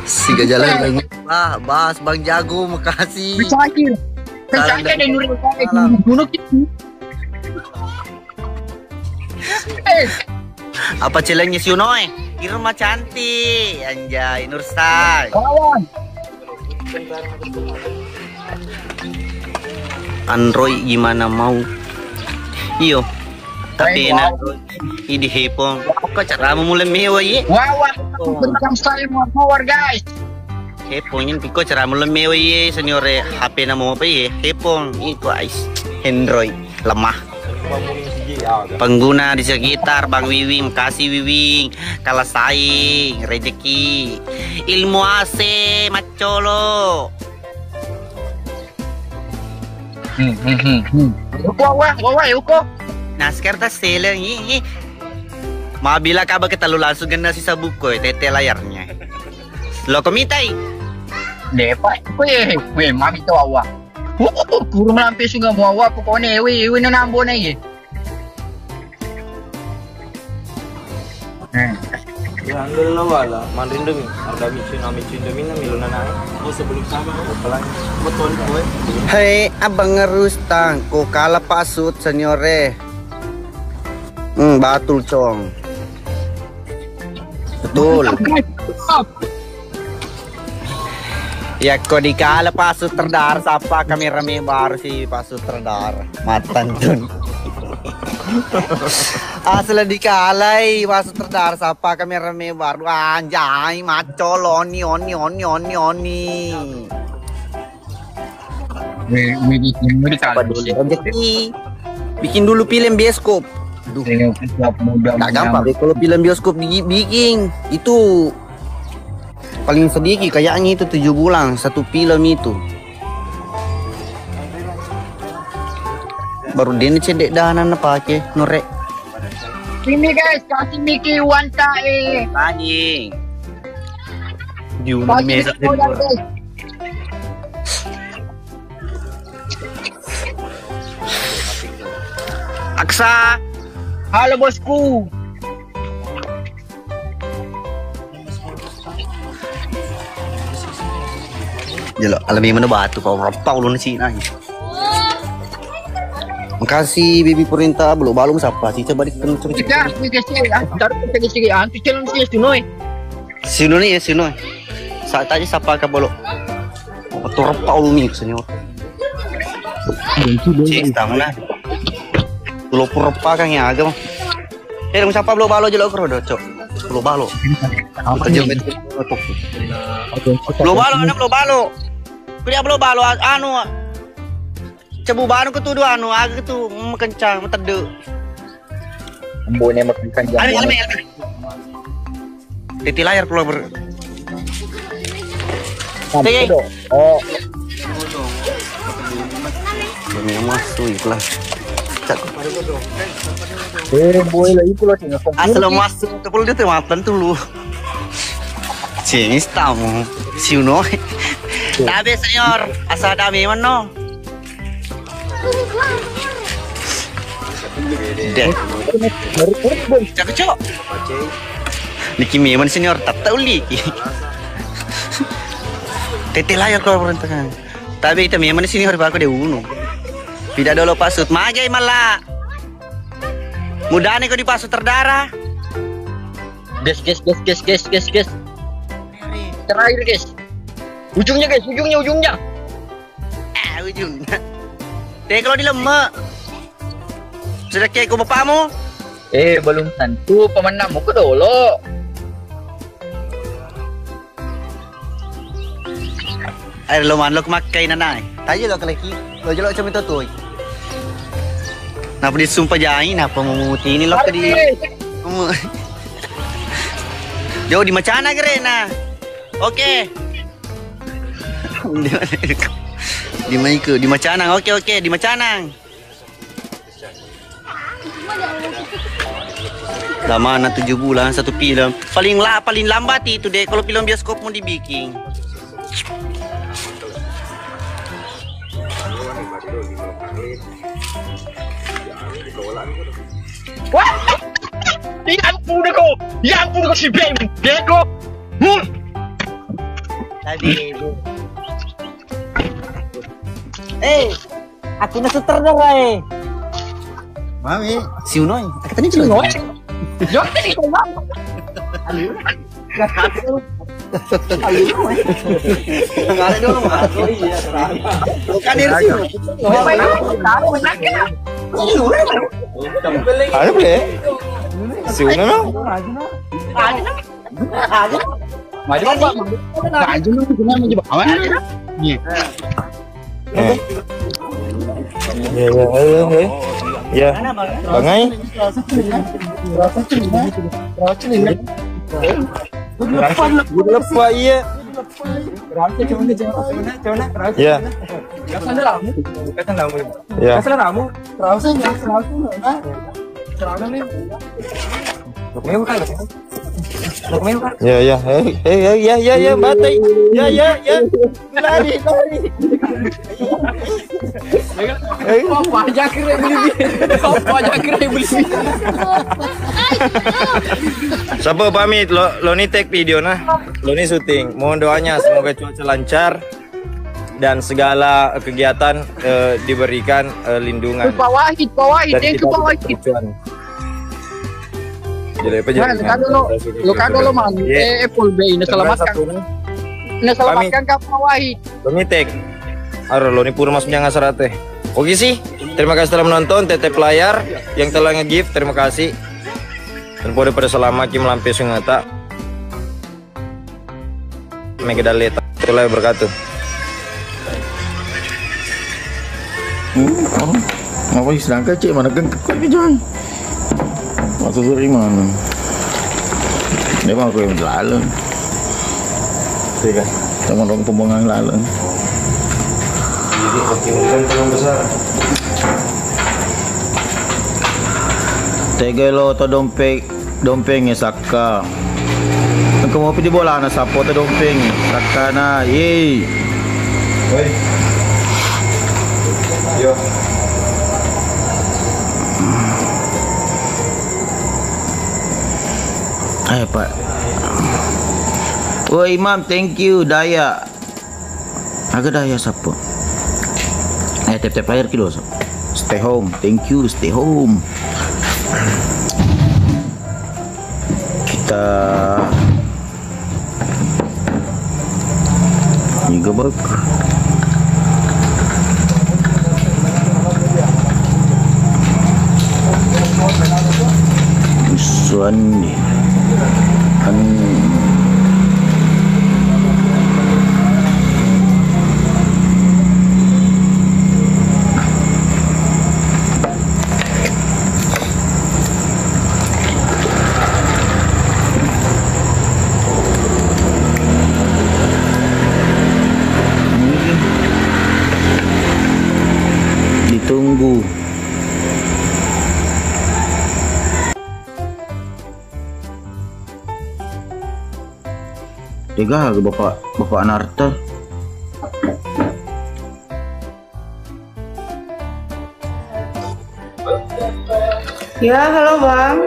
si jalan lagi Bas Bang Jago makasih Kencang ada nuri gunung itu. apa cilengnya si Yunoy Irma cantik anjay Nursai Kawan. Android gimana mau iyo tapi Android ini hepong kok cara mulai mewah ye Wawan. Kencang saya mau power guys. Hepongin piko cara melemeo ye seniore HP na mo pa ye. Hepong itu guys. Android lemah. Pengguna di sekitar Bang Wiwing, kasih Wiwing, kalah saing, rezeki, ilmu AC, macolo. Nah sekarang tas selang ini. Mabila kabar kita lu langsung kena sisa buku tete layarnya. Lo komitai. Lepas apa ye? Weh, mami tahu awak. Guru melampir sungai mau awak pokoknya ewe na nambo na ye. Anggal wala, mandarin demi, harga micin demi na milona na. Oh sebelum sama, pelan. Betul gue. Hei, abang ngerustang, ko kala pasut seniore. Batul cong. Betul. Ya kok dikala pasut terdar, siapa kami rame baru si pasut terdar. Matan tun. Asal dikalai pasut terdar, siapa kami rame baru anjay macol oni. Bikin dulu film bioskop. Gak gampang kalau film bioskop bikin itu paling sedikit kayaknya itu 7 bulan satu film itu. Baru dia cedek dahanan apa ke norek. Ini guys, kasih Miki wanta Anjing. Diunang mesa Aksa. Halo bosku. Jelo, alami mana batu kau rempau lu nasi nah. Makasih bibi perintah belum balung siapa sih coba dikenal coba. Kita kasih ya, taruh kita kasih ya. Tu challenge sih sunoi. Sinoi ya sinoi. Saat tadi siapa ka bolo. Tu rempau lu nih senior. Cik tamna. Lu purpa kang ya agam. Dong siapa belum balo jelo kro cok. Belum balo. Belum balo. Kuliah belum balo anu. Cebu banu ketu dua anu agak ketu kencang metede. Embone makan kanjang. Almi. Titi layar pulau ber. Oh. Ini masuk iklan. Boy lah itu lah tinggal Asal masuk ke pulau dia tematan dulu. Sini tamu, siuno. Tapi senior, asal dami mana? Deh. Cak cok. Niki memang senior tak tahu lagi. Tete layar kalau berantakan. Tapi itu memang senior baru dia uno. Tidak dulu pasut magai malah. Mudah nih kau dipasut terdarah. Guys. Terakhir guys. Ujungnya. Ujungnya. Deh kalau dilemak. Sudah kayak kau bapakmu? Belum tentu pemenangmu ke dulu. Ay lo man lo kumakai na nai. Tayo lo kalaki. Lo jelo macam itu tuh. Napa disumpah jahin apa memuti ini lo di. Jauh di macana gerena. Oke. Di mana ke? Di Macanang. Oke, di Macanang. Lama na 7 bulan satu film. Paling lambat itu deh kalau film bioskop mau dibikin. Wah! Ya ampun kau si bego. Tadi. Aku na sutradara Mami, si Unoy. Kata ni Unoy. Yo tadi kau ngapa? Ngare dulu mah. Oh iya, bukan dari sini. Ada boleh? Si Uno no? Ada. Maju Pak. Maju maju bawah. Nih. Ya. Bangai. Lepas iya. Ya. Ya. Ya, batai. Ya. Lari. Apa aja kira beli. Siapa pamit lo nih take video nah. Lo nih syuting. Mohon doanya semoga cuaca lancar dan segala kegiatan diberikan lindungan. Pak Wahid, thank you Pak Wahid. Jadi apa jadi? Lo kagak lo man. Full bay ini selamatkan. Ini selamatkan Kak Pak Wahid. Lo nih take. Aro lo nih pura mas punya ngasarate. Oke sih. Terima kasih telah menonton. Tetep layar yang telah nge-gift. Terima kasih. Dan pada selama Kim Lampe Sungata. Megadaleta. Terima berkatuh. Apa sedang kecil mana gengkek lagi John? Waktu dari mana? Dia mau aku yang lalu. Tiga. Sama orang pembangunan lalu. Jadi optimalkan peluang besar. Tega lo to dompeng saka. Engkau mau pergi bola na sapo to dompeng saka na. Ye. Oi. Yo. Pak. Oh Imam, thank you Daya. Agak Daya siapa? Tap air kilo. Stay home, thank you, stay home. Kita juga bak. Suan ditunggu. Tiga ke bapak Narta. Ya, halo Bang.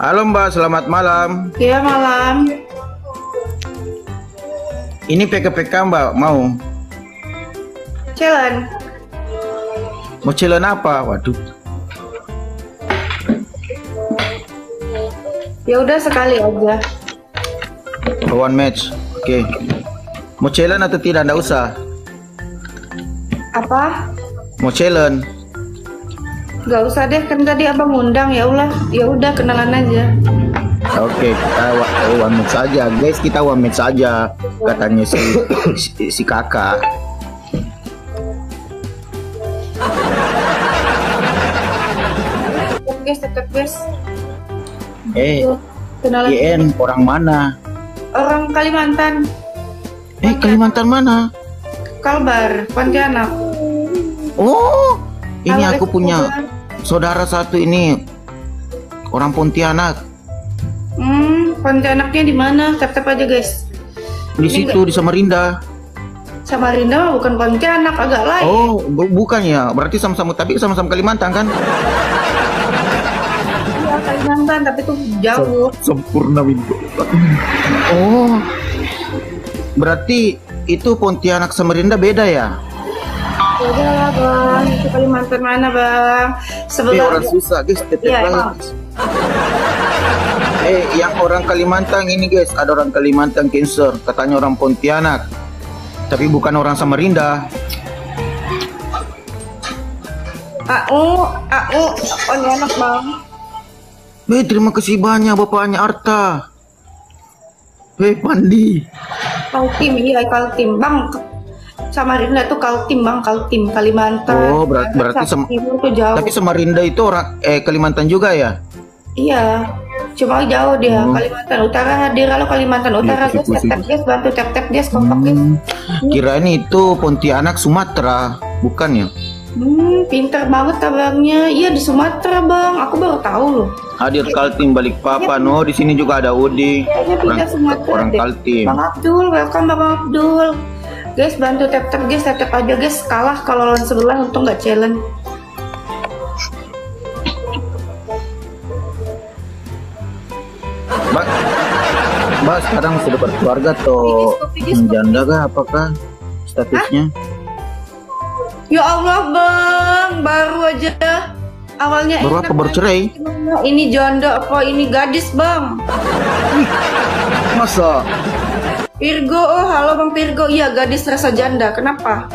Halo Mbak, selamat malam. Ya, malam. Ini PK Mbak, mau Challenge. mau challenge apa? Waduh. Ya udah sekali aja. One match. Oke. Mau challenge atau tidak? Nggak usah. Apa? Mau challenge. Gak usah deh, kan tadi abang undang. Ya udah kenalan aja. Oke, kita one match saja, guys. Kita one match saja, katanya si kakak. Tetep guys. Kenalan. IN orang mana? Orang Kalimantan. Kalimantan mana? Kalbar, Pontianak. Oh, ini Halo, aku punya saudara satu ini orang Pontianak. Pontianaknya di mana? Tap aja guys. Di situ di Samarinda. Samarinda mah bukan Pontianak, agak lain. Oh, bukan ya. Berarti sama-sama, tapi sama-sama Kalimantan kan? Iya, Kalimantan, tapi tuh jauh. Sempurna Windu. Oh, berarti itu Pontianak Samarinda beda ya? Beda lah bang, itu Kalimantan mana bang? Sebelah orang susah guys, Iya, yang orang Kalimantan ini guys, ada orang Kalimantan Cancer, katanya orang Pontianak, tapi bukan orang Samarinda. Pontianak bang. Terima kasih banyak bapaknya Arta. Hei Pandi. Kaltim, iya Kaltim, Bang. Samarinda tuh Kaltim, Bang, Kaltim, Kalimantan. Oh, berarti Timur tuh jauh. tapi Samarinda itu orang Kalimantan juga ya? Iya, cuma jauh dia. Kalimantan Utara hadir, kalau Kalimantan Utara Iya, guys, tap guys, bantu tap guys, kompak guys. Kirain itu Pontianak Sumatera, bukan ya? Pinter banget abangnya. Iya di Sumatera Bang, aku baru tahu loh. Hadir Kaltim Balikpapan. Oh, di sini juga ada Udi. Kayaknya pindah Sumatera Orang deh. Kaltim. Bang Abdul, welcome Bang Abdul. Guys bantu tap guys, tap aja guys. Kalah kalau lawan sebelah, untung nggak challenge. Mbak sekarang sudah berkeluarga atau menjanda kah? Apakah statusnya? Ya Allah Bang, baru aja. Awalnya Baru enak, apa, bercerai? Ini jondo apa ini gadis Bang? Masa? Virgo, oh halo Bang Virgo. Iya gadis rasa janda, kenapa?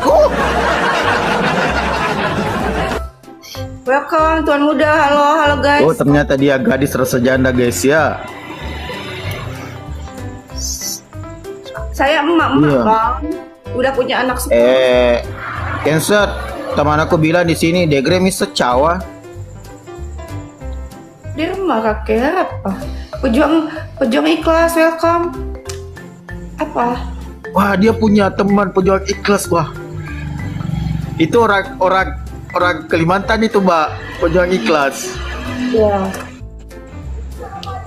Welcome Tuan Muda, halo guys. Oh, ternyata dia gadis rasa janda guys ya. Saya emak Iya. Bang, udah punya anak 10. Cancer, teman aku bilang di sini Degrem is secawa. Di rumah kakek apa? Pejuang ikhlas, welcome. Apa? Wah, dia punya teman pejuang ikhlas, wah. Itu orang Kalimantan itu, Mbak, pejuang ikhlas. Ya.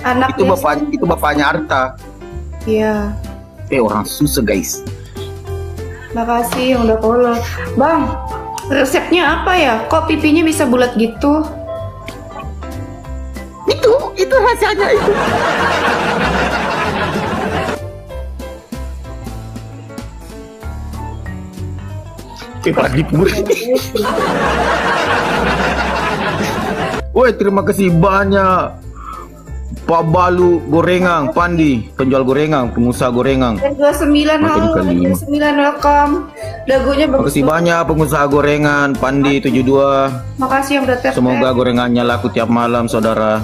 Anak Itu bapaknya Arta. Iya. Orang susah, guys. Makasih yang udah follow. Bang, resepnya apa ya? Kok pipinya bisa bulat gitu? Itu hasilnya itu. Padi puri. Woi, terima kasih banyak Pak Balu Gorengang, Pandi, penjual gorengang, pengusaha gorengang. 29 Makin halo, kali. 29 welcome. Dagunya bagus. Makasih banyak pengusaha gorengan, Pandi 72. Makasih yang udah tap. Semoga gorengannya laku tiap malam, saudara.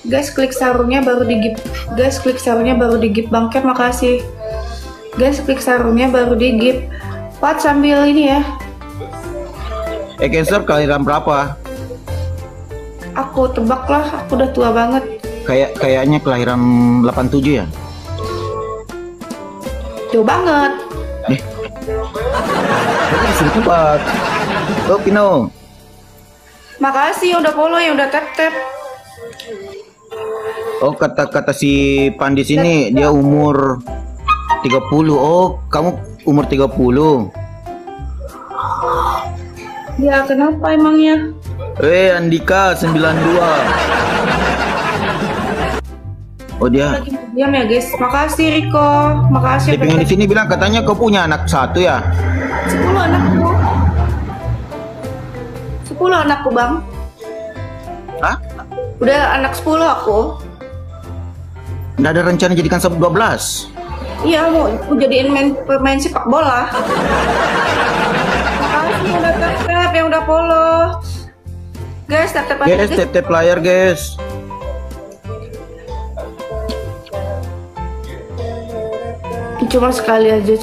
Guys, klik sarungnya baru digip. Guys, klik sarungnya baru digip. Bangket, makasih. Guys, klik sarungnya baru digip. Pat sambil ini ya. Cancer kelahiran berapa? Aku tebak lah, aku udah tua banget. Kayaknya kelahiran 87 ya? Jauh banget. Berarti disuruh tebak. Oh, Pino. Makasih yang udah follow, yang udah tap. Oh, kata si Pandi sini dia umur 30. Oh, kamu umur 30. Ya, kenapa emangnya? Andika 92. Oh, dia Lagi diam ya, guys. Makasih Riko. Makasih. Dia pengen di sini bilang katanya kau punya anak satu ya? 10 anakku. 10 anakku, Bang. Hah? Udah anak 10 aku. Nggak ada rencana jadikan 12? Iya, mau jadiin pemain sepak bola. Makasih yang udah tap, yang udah follow. Guys, tap aja. Guys, tap layar guys. Cuma sekali aja.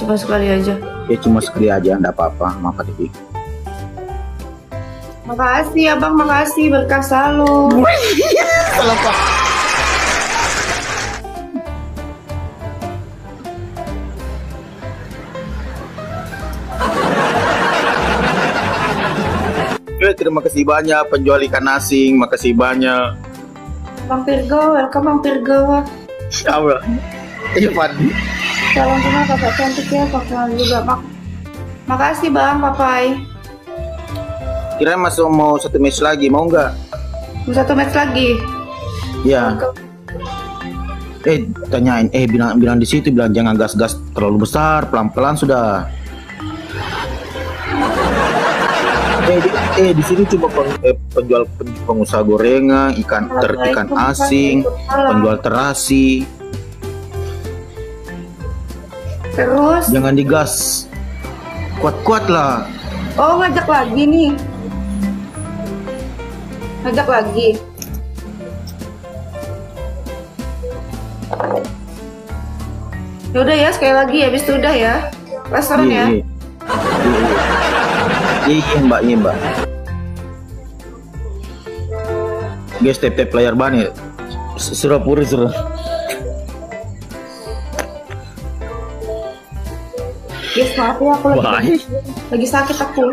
Ya cuma sekali aja, enggak apa-apa. Maaf TV. Makasih Abang, makasih berkah selalu. Salah Pak. Terima kasih banyak penjual ikan asing, makasih banyak. Bang Virgo, welcome Bang Virgo. Allah. Iya Pandi. Salam kenal kakak cantik ya, kakak juga. Makasih Bang, Papai. Kirain masuk mau satu match lagi, mau nggak? Mau satu match lagi? Ya. Tanyain, bilang di situ, bilang jangan gas-gas terlalu besar, pelan-pelan sudah. Di sini cuma penjual pengusaha gorengan, ikan asing, penjual terasi. Terus? Jangan digas, kuat-kuat lah. Oh, ngajak lagi nih. Ngajak lagi. Yaudah ya, sekali lagi habis itu udah ya. Restoran ya. Iya mbak, iya mbak. Guys, tap layar ban ya. Surapuri surah. Guys, maaf ya aku lagi sakit aku.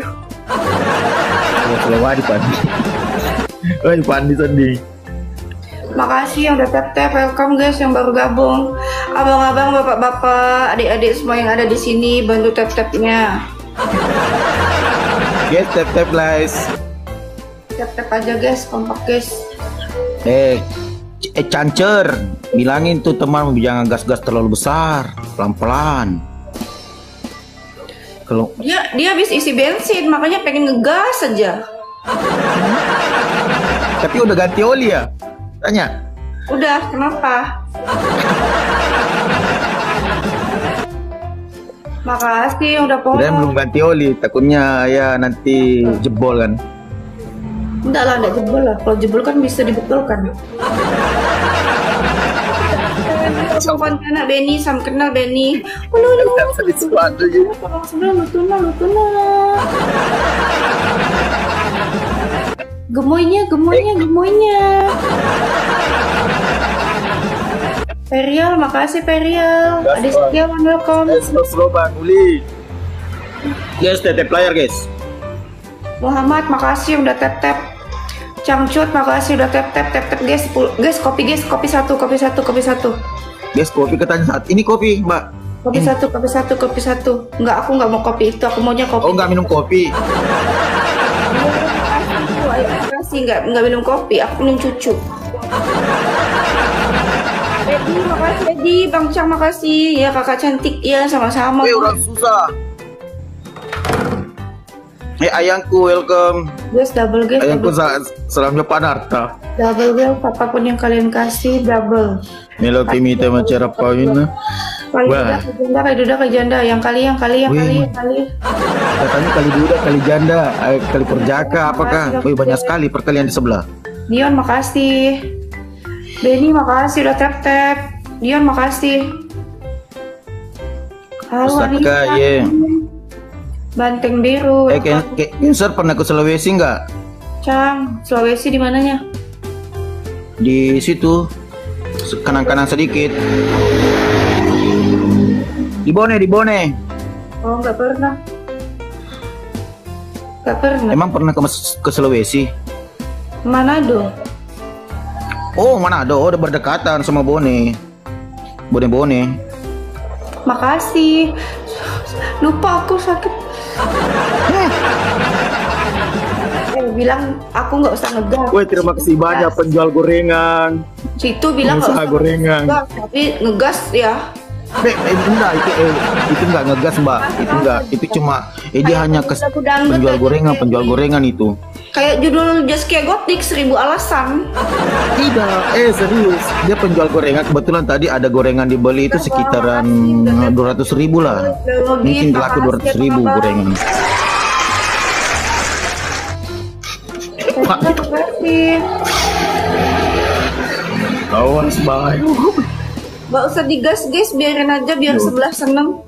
Kalau wadi pandi. Oh, pandi sedih. Makasih yang udah tap, welcome guys yang baru gabung. Abang-abang, bapak-bapak, adik-adik semua yang ada di sini bantu tap-tapnya. Guys, tap guys. Tap aja guys, kompak guys. Cancer, bilangin tuh teman jangan gas-gas terlalu besar, pelan-pelan. Kalau dia habis isi bensin makanya pengen ngegas aja. Tapi udah ganti oli ya? Tanya. Udah, kenapa? Makasih udah follow. Dan belum ganti oli, takutnya ya nanti jebol kan. Enggak lah, enggak jebol lah. Kalau jebol kan bisa dibetulkan. Sopan anak Benny, sam kenal Benny. Gemoynya. Perial, makasih Perial. Adik Setiawan, welcome. Slow bang, uli. Guys, tap player guys. Muhammad, makasih udah tap. Cangcut, makasih udah tap guys. Guys, kopi satu. Guys, kopi katanya saat ini kopi, Mbak. Kopi satu. Enggak, aku nggak mau kopi itu, aku maunya kopi. Oh, nggak minum kopi. Makasih, nggak minum kopi, aku minum cucu. Edi, makasih Edi, Bang Cang makasih. Ya kakak cantik, ya sama-sama. Orang susah. Ayangku welcome. Guys, double guys. Ayangku salam Jepang Arta. Double guys, apapun yang kalian kasih double. Melo kimi tema cara pawin. Kali janda, yang kali. Katanya kali duda, kali janda, kali perjaka, apakah? Wih, banyak sekali perkalian di sebelah. Dion makasih. Benny makasih udah tap. Dion makasih. Halo Ustadka, ye. Banteng biru. Cancer pernah ke Sulawesi nggak? Cang, Sulawesi di mananya? Di situ, kanan sedikit. Di Bone. Oh, nggak pernah. Emang pernah ke Sulawesi? Manado. Oh, Manado. Oh, udah berdekatan sama Bone. Makasih. Lupa aku sakit. Bilang aku nggak usah ngegas. Woi, terima kasih banyak penjual gorengan. Situ bilang nggak usah gorengan. Ngegas, tapi ngegas ya. Enggak, itu enggak ngegas mbak. Itu cuma dia hanya penjual gorengan itu. Kayak judul Zaskia Gotik 1000 alasan. Tidak, serius. Dia penjual gorengan. Kebetulan tadi ada gorengan dibeli itu sekitaran 200.000 lah. Mungkin laku 200.000 gorengan. Awas bahaya. Gak usah digas guys, biarin aja biar sebelah seneng.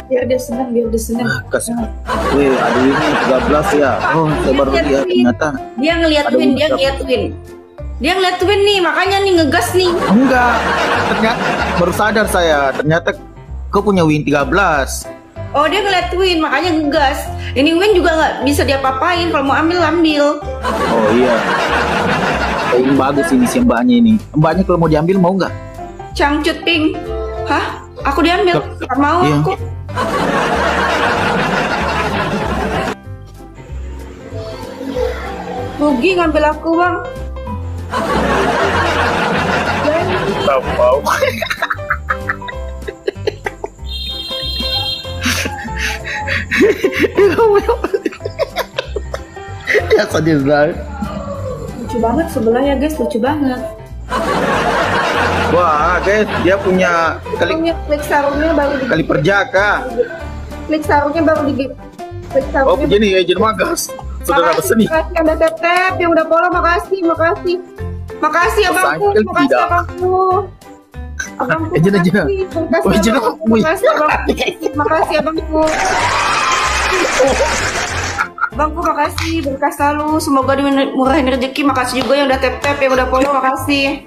Biar dia seneng. Wih, aduh ini 13 ya. Oh, saya baru lihat ternyata. Dia ngeliatuin nih, makanya nih ngegas nih. Enggak, ternyata baru sadar saya. Ternyata kau punya Win 13. Oh, dia ngeliatuin, makanya ngegas. Ini Win juga nggak bisa diapa-apain. Kalau mau ambil. Oh iya. Ini bagus ini si mbaknya ini. Mbaknya kalau mau diambil mau nggak? Cangcut pink. Hah? Aku diambil? Gak mau iya. Aku. Rugi ngambil aku bang. Tahu. Ya sadis banget. Lucu banget sebelahnya guys, lucu banget. Wah guys, dia punya klik sarungnya baru di kali perjaka. Klik sarungnya baru di Oh begini ya, izin magas. Saudara peseni. Makasih yang udah tap, yang udah follow, makasih abangku, makasih abangku. Abangku, Aja. makasih abangku. Abangku makasih, berkah selalu. Semoga dimurahin rezeki. Makasih juga yang udah tap-tap, yang udah follow, makasih.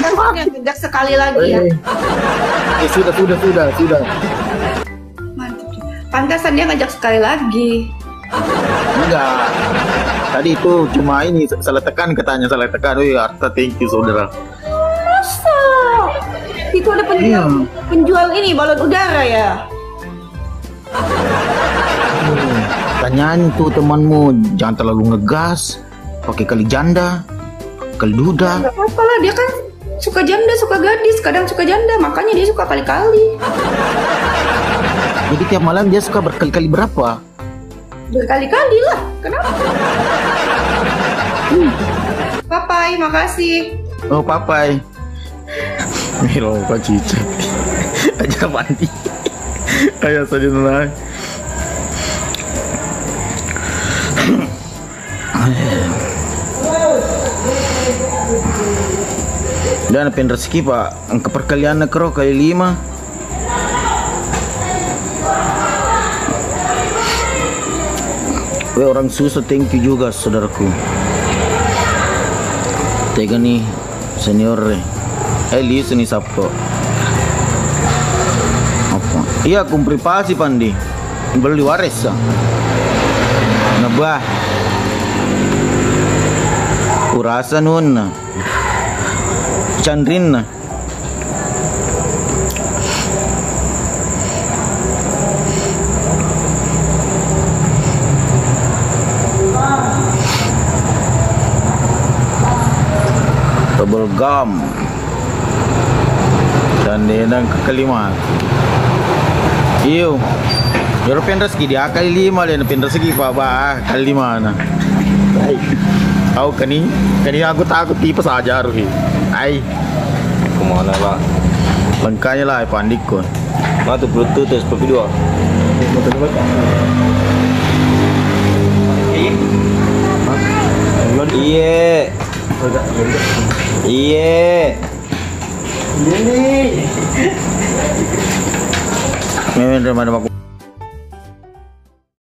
Abang yang ngejak sekali lagi ya. Sudah. Mantap. Pantasan dia ngajak sekali lagi. Enggak. Tadi itu cuma ini salah tekan katanya, salah tekan. Wih, Arta thank you saudara. Masa? Itu ada penjual ini balon udara ya? Tanyain tuh temanmu, jangan terlalu ngegas. Pakai kali janda, kali duda. Gak apa-apa lah, dia kan suka janda, suka gadis, kadang suka janda, makanya dia suka kali-kali. Jadi tiap malam dia suka berkali-kali berapa? Berkali-kali lah, kenapa? Papai, makasih. Oh papai. Milo kau cicak. Ajar mandi. Ayo sedih nolai. Dan pen rezeki pak, angka perkalian nekro kali 5. Weh orang susah, thank you juga saudaraku. Tega nih senior Elis ini Sabto. Apa? Iya kum privasi pandi. Beli waris ya. Nabah. Kurasa nun. Chandrin. Double gum dan yang kelima iyo European rezeki dia kali 5 dan European rezeki pak bah kali 5 nah tahu kani aku takut tipe saja ruhi ai Kemana lah? lengkanya lah pandik kon Matu bluetooth terus video. Iya. Iya. Memang dari mana aku